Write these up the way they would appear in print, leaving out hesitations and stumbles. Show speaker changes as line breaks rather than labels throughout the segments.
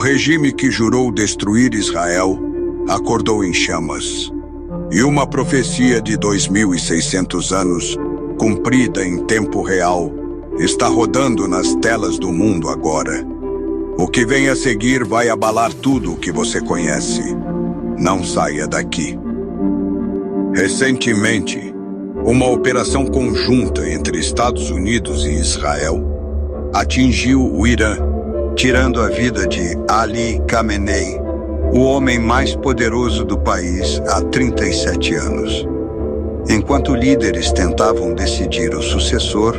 O regime que jurou destruir Israel acordou em chamas. E uma profecia de 2.600 anos, cumprida em tempo real, está rodando nas telas do mundo agora. O que vem a seguir vai abalar tudo o que você conhece. Não saia daqui. Recentemente, uma operação conjunta entre Estados Unidos e Israel atingiu o Irã, tirando a vida de Ali Khamenei, o homem mais poderoso do país há 37 anos. Enquanto líderes tentavam decidir o sucessor,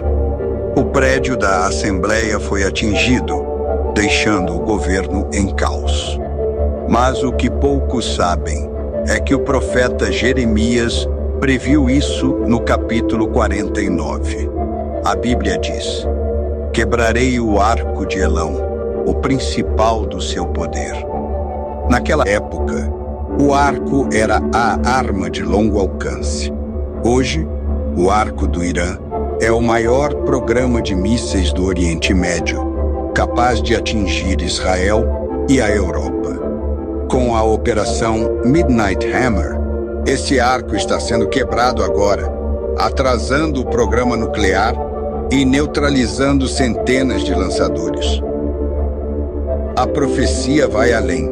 o prédio da Assembleia foi atingido, deixando o governo em caos. Mas o que poucos sabem é que o profeta Jeremias previu isso no capítulo 49. A Bíblia diz: "Quebrarei o arco de Elão, o principal do seu poder." Naquela época, o arco era a arma de longo alcance. Hoje, o arco do Irã é o maior programa de mísseis do Oriente Médio, capaz de atingir Israel e a Europa. Com a operação Midnight Hammer, esse arco está sendo quebrado agora, atrasando o programa nuclear e neutralizando centenas de lançadores. A profecia vai além.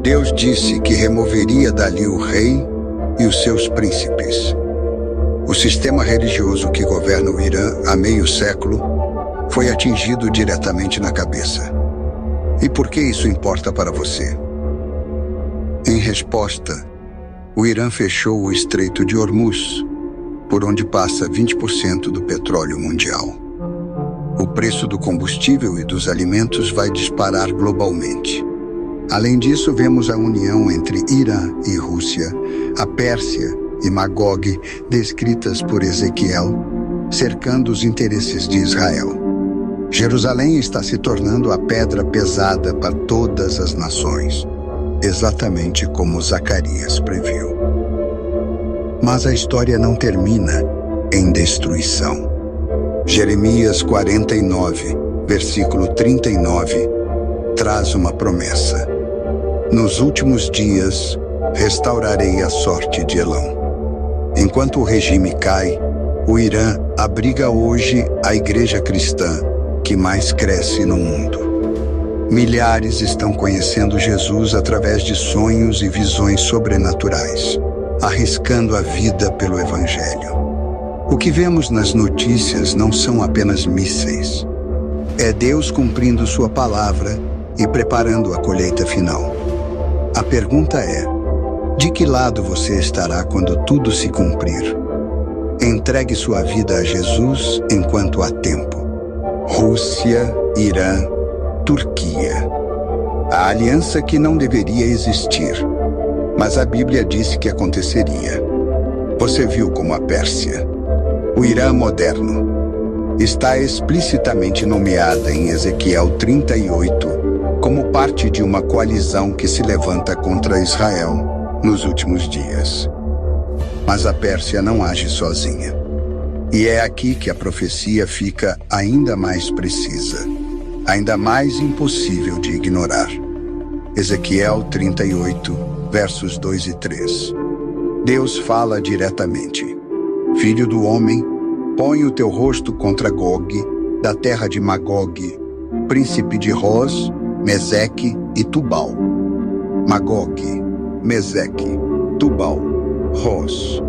Deus disse que removeria dali o rei e os seus príncipes. O sistema religioso que governa o Irã há meio século foi atingido diretamente na cabeça. E por que isso importa para você? Em resposta, o Irã fechou o Estreito de Hormuz, por onde passa 20% do petróleo mundial. O preço do combustível e dos alimentos vai disparar globalmente. Além disso, vemos a união entre Irã e Rússia, a Pérsia e Magog, descritas por Ezequiel, cercando os interesses de Israel. Jerusalém está se tornando a pedra pesada para todas as nações, exatamente como Zacarias previu. Mas a história não termina em destruição. Jeremias 49, versículo 39, traz uma promessa: "Nos últimos dias, restaurarei a sorte de Elão." Enquanto o regime cai, o Irã abriga hoje a igreja cristã que mais cresce no mundo. Milhares estão conhecendo Jesus através de sonhos e visões sobrenaturais, arriscando a vida pelo Evangelho. O que vemos nas notícias não são apenas mísseis. É Deus cumprindo sua palavra e preparando a colheita final. A pergunta é: de que lado você estará quando tudo se cumprir? Entregue sua vida a Jesus enquanto há tempo. Rússia, Irã, Turquia. A aliança que não deveria existir, mas a Bíblia disse que aconteceria. Você viu como a Pérsia, o Irã moderno, está explicitamente nomeada em Ezequiel 38 como parte de uma coalizão que se levanta contra Israel nos últimos dias. Mas a Pérsia não age sozinha. E é aqui que a profecia fica ainda mais precisa, ainda mais impossível de ignorar. Ezequiel 38, versos 2 e 3. Deus fala diretamente: "Filho do homem, põe o teu rosto contra Gog, da terra de Magog, príncipe de Roz, Meseque e Tubal." Magog, Meseque, Tubal, Roz.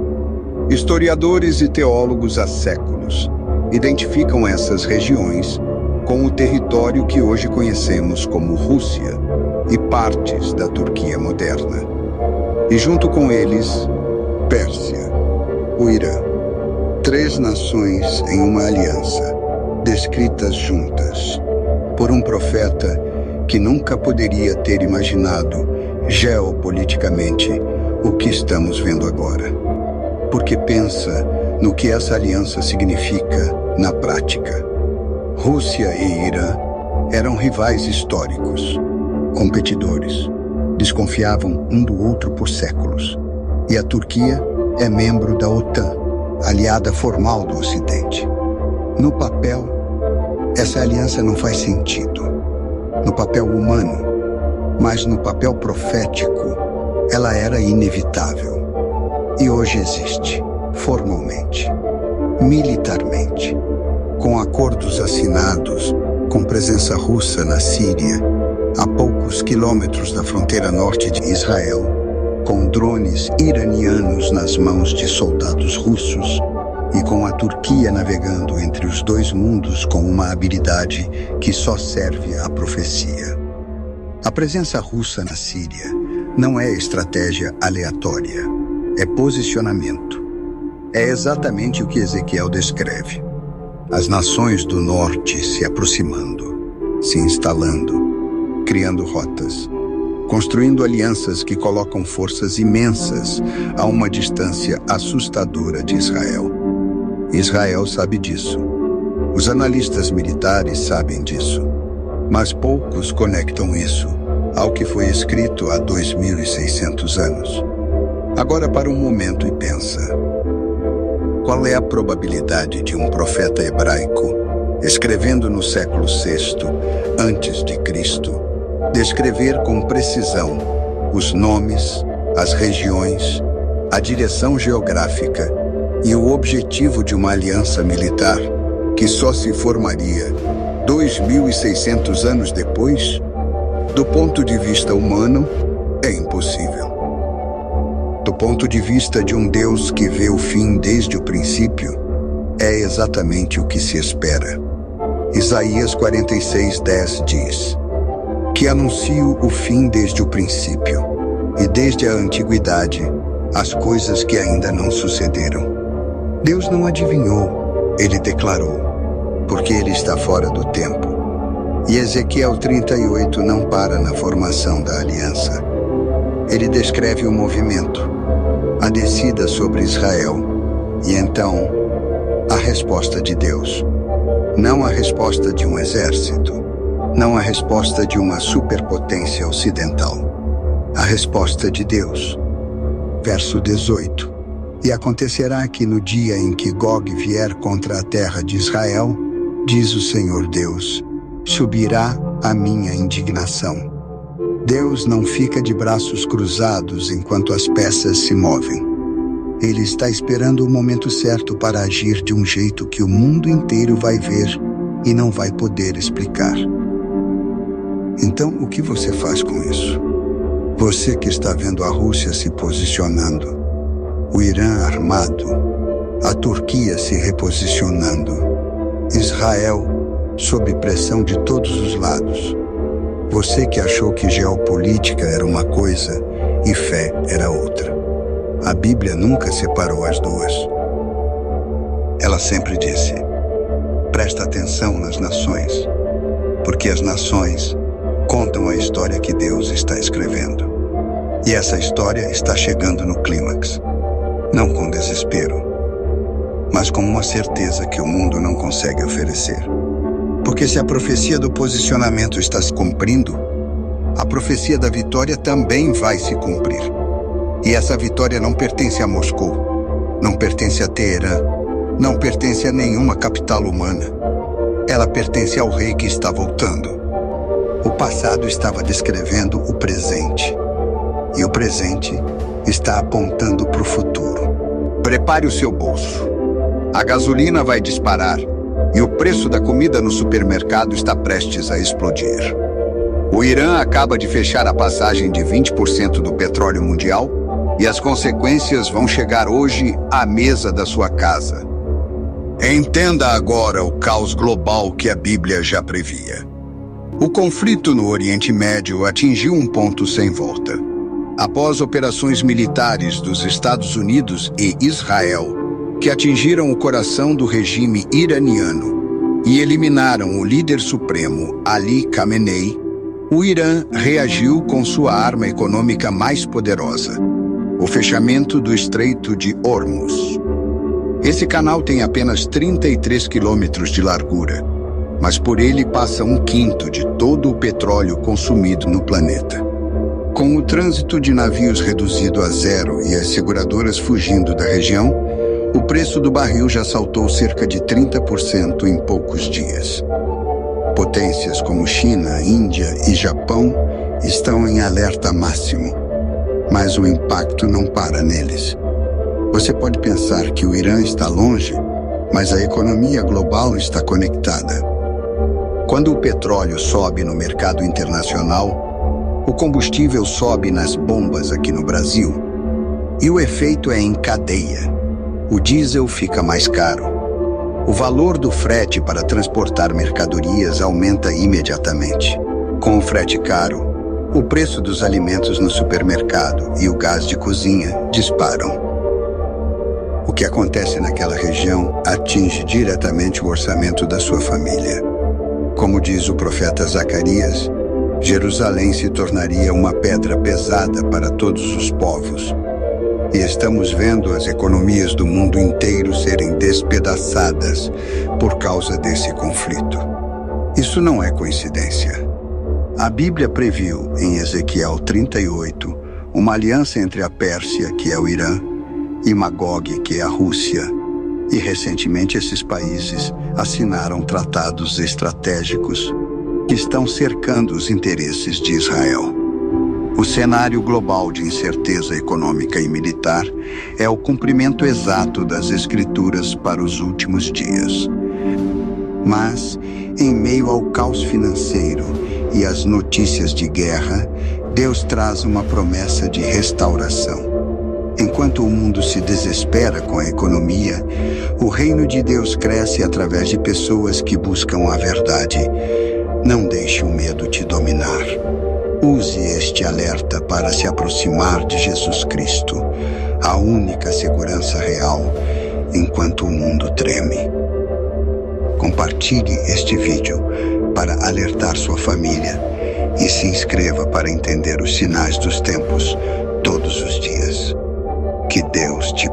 Historiadores e teólogos há séculos identificam essas regiões com o território que hoje conhecemos como Rússia e partes da Turquia moderna. E junto com eles, Pérsia, o Irã. 3 nações em uma aliança, descritas juntas por um profeta que nunca poderia ter imaginado geopoliticamente o que estamos vendo agora. Porque pensa no que essa aliança significa na prática. Rússia e Irã eram rivais históricos, competidores, desconfiavam um do outro por séculos. E a Turquia é membro da OTAN, aliada formal do Ocidente. No papel, essa aliança não faz sentido. No papel humano, mas no papel profético, ela era inevitável. E hoje existe, formalmente, militarmente, com acordos assinados, com presença russa na Síria, a poucos quilômetros da fronteira norte de Israel, com drones iranianos nas mãos de soldados russos e com a Turquia navegando entre os dois mundos com uma habilidade que só serve à profecia. A presença russa na Síria não é estratégia aleatória, é posicionamento. É exatamente o que Ezequiel descreve. As nações do norte se aproximando, se instalando, criando rotas, construindo alianças que colocam forças imensas a uma distância assustadora de Israel. Israel sabe disso. Os analistas militares sabem disso. Mas poucos conectam isso ao que foi escrito há 2.600 anos. Agora para um momento e pensa. Qual é a probabilidade de um profeta hebraico, escrevendo no século VI antes de Cristo, descrever com precisão os nomes, as regiões, a direção geográfica e o objetivo de uma aliança militar que só se formaria 2.600 anos depois? Do ponto de vista humano, é impossível. Do ponto de vista de um Deus que vê o fim desde o princípio, é exatamente o que se espera. Isaías 46:10 diz: que anuncio o fim desde o princípio, e desde a antiguidade, as coisas que ainda não sucederam. Deus não adivinhou, ele declarou, porque ele está fora do tempo. E Ezequiel 38 não para na formação da aliança. Ele descreve o movimento, a descida sobre Israel, e então, a resposta de Deus. Não a resposta de um exército, não a resposta de uma superpotência ocidental. A resposta de Deus. Verso 18. E acontecerá que no dia em que Gog vier contra a terra de Israel, diz o Senhor Deus, subirá a minha indignação. Deus não fica de braços cruzados enquanto as peças se movem. Ele está esperando o momento certo para agir de um jeito que o mundo inteiro vai ver e não vai poder explicar. Então, o que você faz com isso? Você que está vendo a Rússia se posicionando, o Irã armado, a Turquia se reposicionando, Israel sob pressão de todos os lados. Você que achou que geopolítica era uma coisa e fé era outra. A Bíblia nunca separou as duas. Ela sempre disse: presta atenção nas nações, porque as nações contam a história que Deus está escrevendo. E essa história está chegando no clímax. Não com desespero, mas com uma certeza que o mundo não consegue oferecer. Porque se a profecia do posicionamento está se cumprindo, a profecia da vitória também vai se cumprir. E essa vitória não pertence a Moscou, não pertence a Teherã, não pertence a nenhuma capital humana. Ela pertence ao rei que está voltando. O passado estava descrevendo o presente, e o presente está apontando para o futuro. Prepare o seu bolso. A gasolina vai disparar e o preço da comida no supermercado está prestes a explodir. O Irã acaba de fechar a passagem de 20% do petróleo mundial e as consequências vão chegar hoje à mesa da sua casa. Entenda agora o caos global que a Bíblia já previa. O conflito no Oriente Médio atingiu um ponto sem volta. Após operações militares dos Estados Unidos e Israel, que atingiram o coração do regime iraniano e eliminaram o líder supremo Ali Khamenei, o Irã reagiu com sua arma econômica mais poderosa, o fechamento do Estreito de Hormuz. Esse canal tem apenas 33 quilômetros de largura, mas por ele passa 1/5 de todo o petróleo consumido no planeta. Com o trânsito de navios reduzido a zero e as seguradoras fugindo da região, o preço do barril já saltou cerca de 30% em poucos dias. Potências como China, Índia e Japão estão em alerta máximo, mas o impacto não para neles. Você pode pensar que o Irã está longe, mas a economia global está conectada. Quando o petróleo sobe no mercado internacional, o combustível sobe nas bombas aqui no Brasil. E o efeito é em cadeia. O diesel fica mais caro. O valor do frete para transportar mercadorias aumenta imediatamente. Com o frete caro, o preço dos alimentos no supermercado e o gás de cozinha disparam. O que acontece naquela região atinge diretamente o orçamento da sua família. Como diz o profeta Zacarias, Jerusalém se tornaria uma pedra pesada para todos os povos. E estamos vendo as economias do mundo inteiro serem despedaçadas por causa desse conflito. Isso não é coincidência. A Bíblia previu, em Ezequiel 38, uma aliança entre a Pérsia, que é o Irã, e Magog, que é a Rússia. E recentemente esses países assinaram tratados estratégicos que estão cercando os interesses de Israel. O cenário global de incerteza econômica e militar é o cumprimento exato das Escrituras para os últimos dias. Mas, em meio ao caos financeiro e às notícias de guerra, Deus traz uma promessa de restauração. Enquanto o mundo se desespera com a economia, o reino de Deus cresce através de pessoas que buscam a verdade. Não deixe o medo te dominar. Use este alerta para se aproximar de Jesus Cristo, a única segurança real, enquanto o mundo treme. Compartilhe este vídeo para alertar sua família e se inscreva para entender os sinais dos tempos todos os dias. Que Deus te